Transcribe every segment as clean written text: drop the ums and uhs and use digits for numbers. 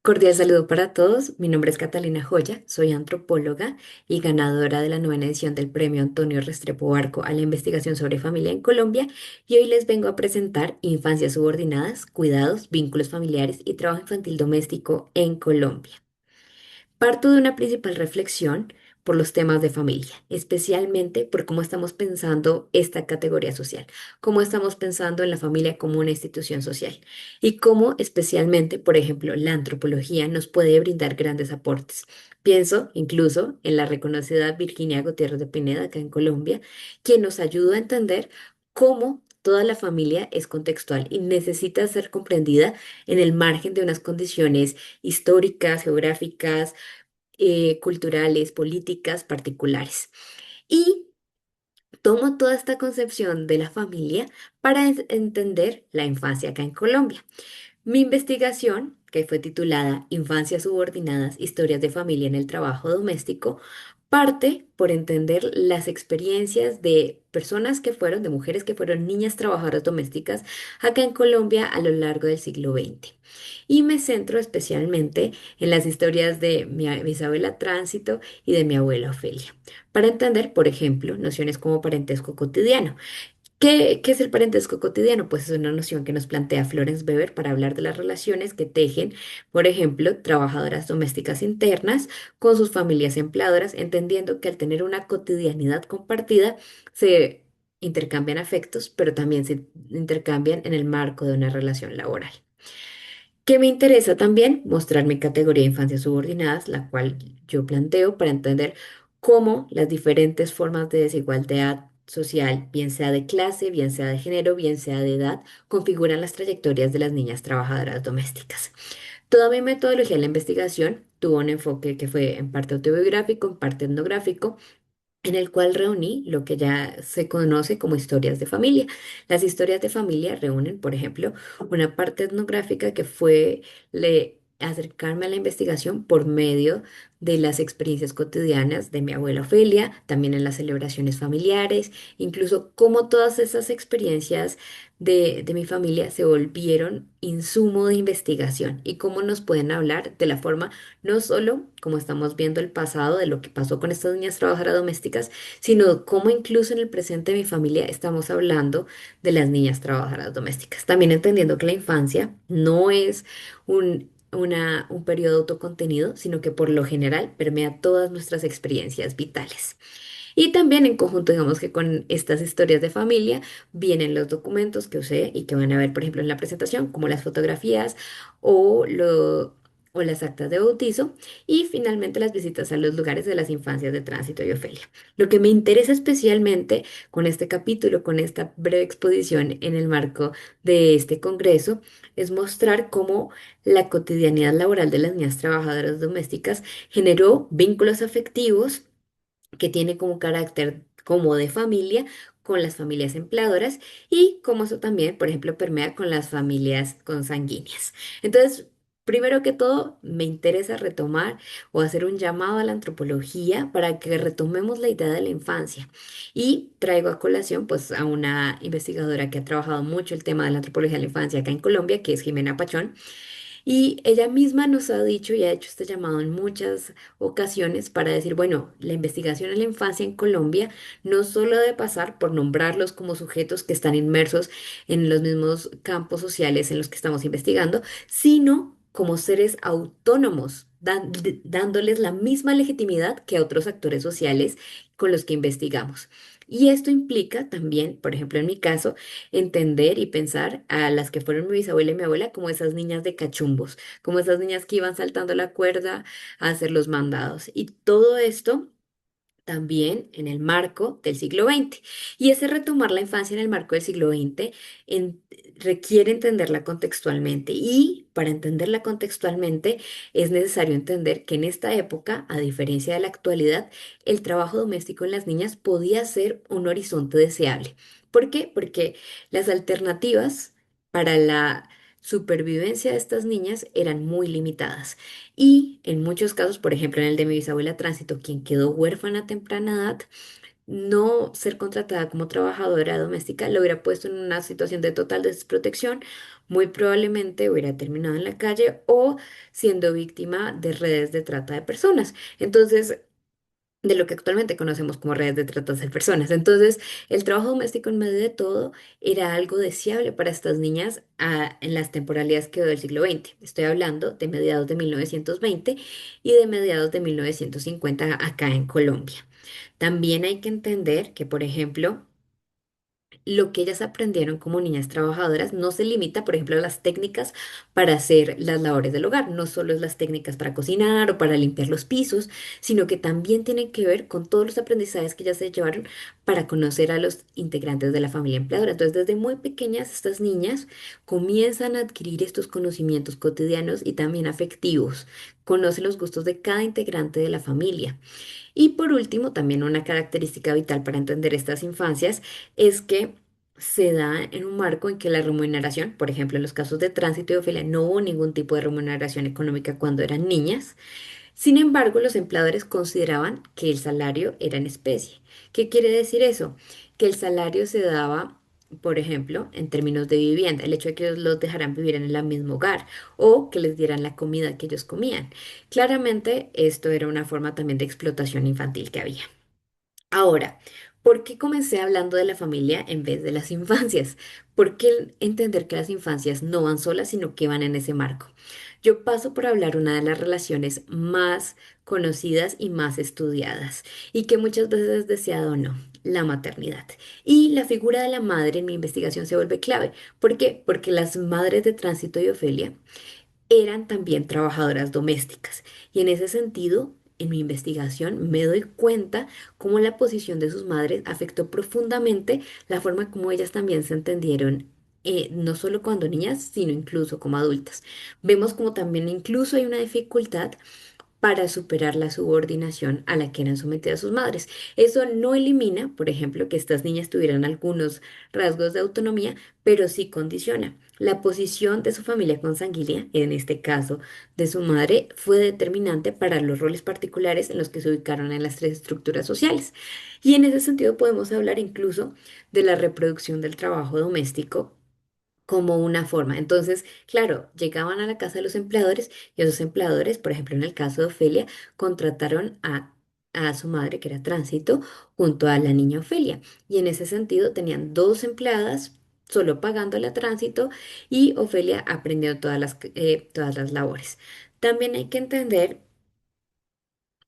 Cordial saludo para todos. Mi nombre es Catalina Joya, soy antropóloga y ganadora de la novena edición del Premio Antonio Restrepo Barco a la investigación sobre familia en Colombia. Y hoy les vengo a presentar Infancias subordinadas, cuidados, vínculos familiares y trabajo infantil doméstico en Colombia. Parto de una principal reflexión por los temas de familia, especialmente por cómo estamos pensando esta categoría social, cómo estamos pensando en la familia como una institución social y cómo especialmente, por ejemplo, la antropología nos puede brindar grandes aportes. Pienso incluso en la reconocida Virginia Gutiérrez de Pineda, acá en Colombia, quien nos ayudó a entender cómo toda la familia es contextual y necesita ser comprendida en el margen de unas condiciones históricas, geográficas, culturales, políticas particulares. Y tomo toda esta concepción de la familia para entender la infancia acá en Colombia. Mi investigación, que fue titulada Infancias subordinadas, historias de familia en el trabajo doméstico, parte por entender las experiencias de personas que fueron, de mujeres que fueron niñas trabajadoras domésticas acá en Colombia a lo largo del siglo XX. Y me centro especialmente en las historias de mi bisabuela Tránsito y de mi abuela Ofelia, para entender, por ejemplo, nociones como parentesco cotidiano. ¿Qué es el parentesco cotidiano? Pues es una noción que nos plantea Florence Weber para hablar de las relaciones que tejen, por ejemplo, trabajadoras domésticas internas con sus familias empleadoras, entendiendo que al tener una cotidianidad compartida se intercambian afectos, pero también se intercambian en el marco de una relación laboral. ¿Qué me interesa también? Mostrar mi categoría de infancias subordinadas, la cual yo planteo para entender cómo las diferentes formas de desigualdad social, bien sea de clase, bien sea de género, bien sea de edad, configuran las trayectorias de las niñas trabajadoras domésticas. Toda mi metodología en la investigación tuvo un enfoque que fue en parte autobiográfico, en parte etnográfico, en el cual reuní lo que ya se conoce como historias de familia. Las historias de familia reúnen, por ejemplo, una parte etnográfica que fue acercarme a la investigación por medio de las experiencias cotidianas de mi abuela Ofelia, también en las celebraciones familiares, incluso cómo todas esas experiencias de mi familia se volvieron insumo de investigación y cómo nos pueden hablar de la forma no solo como estamos viendo el pasado de lo que pasó con estas niñas trabajadoras domésticas, sino cómo incluso en el presente de mi familia estamos hablando de las niñas trabajadoras domésticas. También entendiendo que la infancia no es un periodo autocontenido, sino que por lo general permea todas nuestras experiencias vitales. Y también en conjunto, digamos que con estas historias de familia vienen los documentos que usé y que van a ver, por ejemplo, en la presentación, como las fotografías o, o las actas de bautizo y finalmente las visitas a los lugares de las infancias de Tránsito y Ofelia. Lo que me interesa especialmente con este capítulo, con esta breve exposición en el marco de este congreso, es mostrar cómo la cotidianidad laboral de las niñas trabajadoras domésticas generó vínculos afectivos que tiene como carácter como de familia con las familias empleadoras y como eso también, por ejemplo, permea con las familias consanguíneas. Entonces, primero que todo, me interesa retomar o hacer un llamado a la antropología para que retomemos la idea de la infancia. Y traigo a colación pues a una investigadora que ha trabajado mucho el tema de la antropología de la infancia acá en Colombia, que es Jimena Pachón, y ella misma nos ha dicho y ha hecho este llamado en muchas ocasiones para decir, bueno, la investigación en la infancia en Colombia no solo debe pasar por nombrarlos como sujetos que están inmersos en los mismos campos sociales en los que estamos investigando, sino como seres autónomos, dándoles la misma legitimidad que a otros actores sociales con los que investigamos. Y esto implica también, por ejemplo, en mi caso, entender y pensar a las que fueron mi bisabuela y mi abuela como esas niñas de cachumbos, como esas niñas que iban saltando la cuerda a hacer los mandados. Y todo esto también en el marco del siglo XX. Y ese retomar la infancia en el marco del siglo XX requiere entenderla contextualmente. Y para entenderla contextualmente es necesario entender que en esta época, a diferencia de la actualidad, el trabajo doméstico en las niñas podía ser un horizonte deseable. ¿Por qué? Porque las alternativas para la supervivencia de estas niñas eran muy limitadas. Y en muchos casos, por ejemplo, en el de mi bisabuela Tránsito, quien quedó huérfana a temprana edad, no ser contratada como trabajadora doméstica la hubiera puesto en una situación de total desprotección, muy probablemente hubiera terminado en la calle o siendo víctima de redes de trata de personas. Entonces, de lo que actualmente conocemos como redes de trata de personas. Entonces, el trabajo doméstico en medio de todo era algo deseable para estas niñas en las temporalidades que del siglo XX. Estoy hablando de mediados de 1920 y de mediados de 1950 acá en Colombia. También hay que entender que, por ejemplo, lo que ellas aprendieron como niñas trabajadoras no se limita, por ejemplo, a las técnicas para hacer las labores del hogar. No solo es las técnicas para cocinar o para limpiar los pisos, sino que también tienen que ver con todos los aprendizajes que ellas se llevaron para conocer a los integrantes de la familia empleadora. Entonces, desde muy pequeñas, estas niñas comienzan a adquirir estos conocimientos cotidianos y también afectivos. Conocen los gustos de cada integrante de la familia. Y por último, también una característica vital para entender estas infancias es que se da en un marco en que la remuneración, por ejemplo, en los casos de tránsito y Ofelia, no hubo ningún tipo de remuneración económica cuando eran niñas. Sin embargo, los empleadores consideraban que el salario era en especie. ¿Qué quiere decir eso? Que el salario se daba, por ejemplo, en términos de vivienda, el hecho de que ellos los dejaran vivir en el mismo hogar o que les dieran la comida que ellos comían. Claramente, esto era una forma también de explotación infantil que había. Ahora, ¿por qué comencé hablando de la familia en vez de las infancias? ¿Por qué entender que las infancias no van solas, sino que van en ese marco? Yo paso por hablar una de las relaciones más conocidas y más estudiadas y que muchas veces es deseado o no, la maternidad. Y la figura de la madre en mi investigación se vuelve clave. ¿Por qué? Porque las madres de Tránsito y Ofelia eran también trabajadoras domésticas. Y en ese sentido, en mi investigación me doy cuenta cómo la posición de sus madres afectó profundamente la forma como ellas también se entendieron. No solo cuando niñas, sino incluso como adultas. Vemos como también incluso hay una dificultad para superar la subordinación a la que eran sometidas sus madres. Eso no elimina, por ejemplo, que estas niñas tuvieran algunos rasgos de autonomía, pero sí condiciona. La posición de su familia consanguínea, en este caso de su madre, fue determinante para los roles particulares en los que se ubicaron en las tres estructuras sociales. Y en ese sentido podemos hablar incluso de la reproducción del trabajo doméstico como una forma. Entonces, claro, llegaban a la casa de los empleadores y esos empleadores, por ejemplo, en el caso de Ofelia, contrataron a su madre, que era Tránsito, junto a la niña Ofelia. Y en ese sentido tenían dos empleadas solo pagándole a Tránsito y Ofelia aprendiendo todas las labores. También hay que entender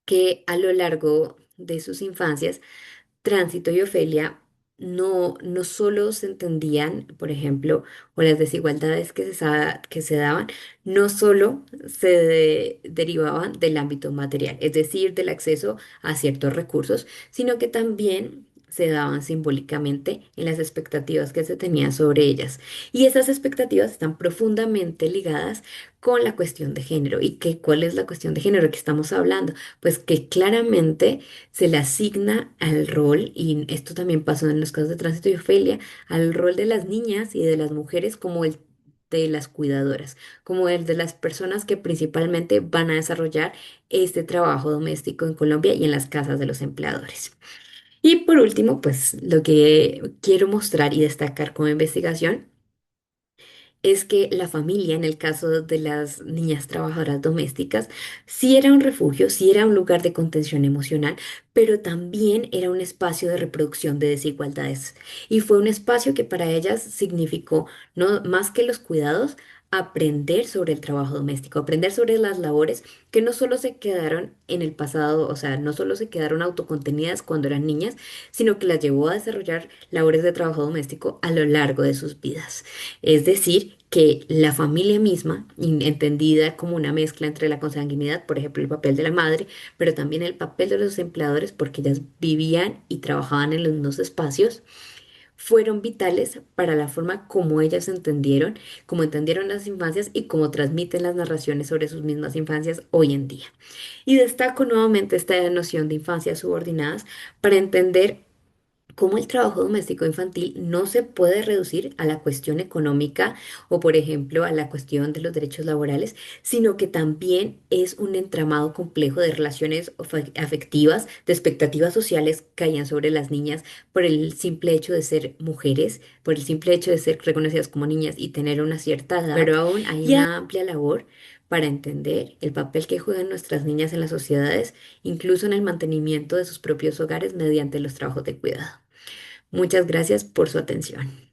que a lo largo de sus infancias, Tránsito y Ofelia no solo se entendían, por ejemplo, o las desigualdades que se daban, no solo derivaban del ámbito material, es decir, del acceso a ciertos recursos, sino que también se daban simbólicamente en las expectativas que se tenían sobre ellas. Y esas expectativas están profundamente ligadas con la cuestión de género. ¿Y cuál es la cuestión de género que estamos hablando? Pues que claramente se le asigna al rol, y esto también pasó en los casos de Tránsito y Ofelia, al rol de las niñas y de las mujeres como el de las cuidadoras, como el de las personas que principalmente van a desarrollar este trabajo doméstico en Colombia y en las casas de los empleadores. Y por último, pues lo que quiero mostrar y destacar como investigación es que la familia, en el caso de las niñas trabajadoras domésticas, sí era un refugio, sí era un lugar de contención emocional, pero también era un espacio de reproducción de desigualdades. Y fue un espacio que para ellas significó, no más que los cuidados, aprender sobre el trabajo doméstico, aprender sobre las labores que no solo se quedaron en el pasado, o sea, no solo se quedaron autocontenidas cuando eran niñas, sino que las llevó a desarrollar labores de trabajo doméstico a lo largo de sus vidas. Es decir, que la familia misma, entendida como una mezcla entre la consanguinidad, por ejemplo, el papel de la madre, pero también el papel de los empleadores, porque ellas vivían y trabajaban en los mismos espacios, fueron vitales para la forma como ellas entendieron, como entendieron las infancias y cómo transmiten las narraciones sobre sus mismas infancias hoy en día. Y destaco nuevamente esta noción de infancias subordinadas para entender cómo el trabajo doméstico infantil no se puede reducir a la cuestión económica o, por ejemplo, a la cuestión de los derechos laborales, sino que también es un entramado complejo de relaciones afectivas, de expectativas sociales que caían sobre las niñas por el simple hecho de ser mujeres, por el simple hecho de ser reconocidas como niñas y tener una cierta edad, pero aún hay una amplia labor para entender el papel que juegan nuestras niñas en las sociedades, incluso en el mantenimiento de sus propios hogares mediante los trabajos de cuidado. Muchas gracias por su atención.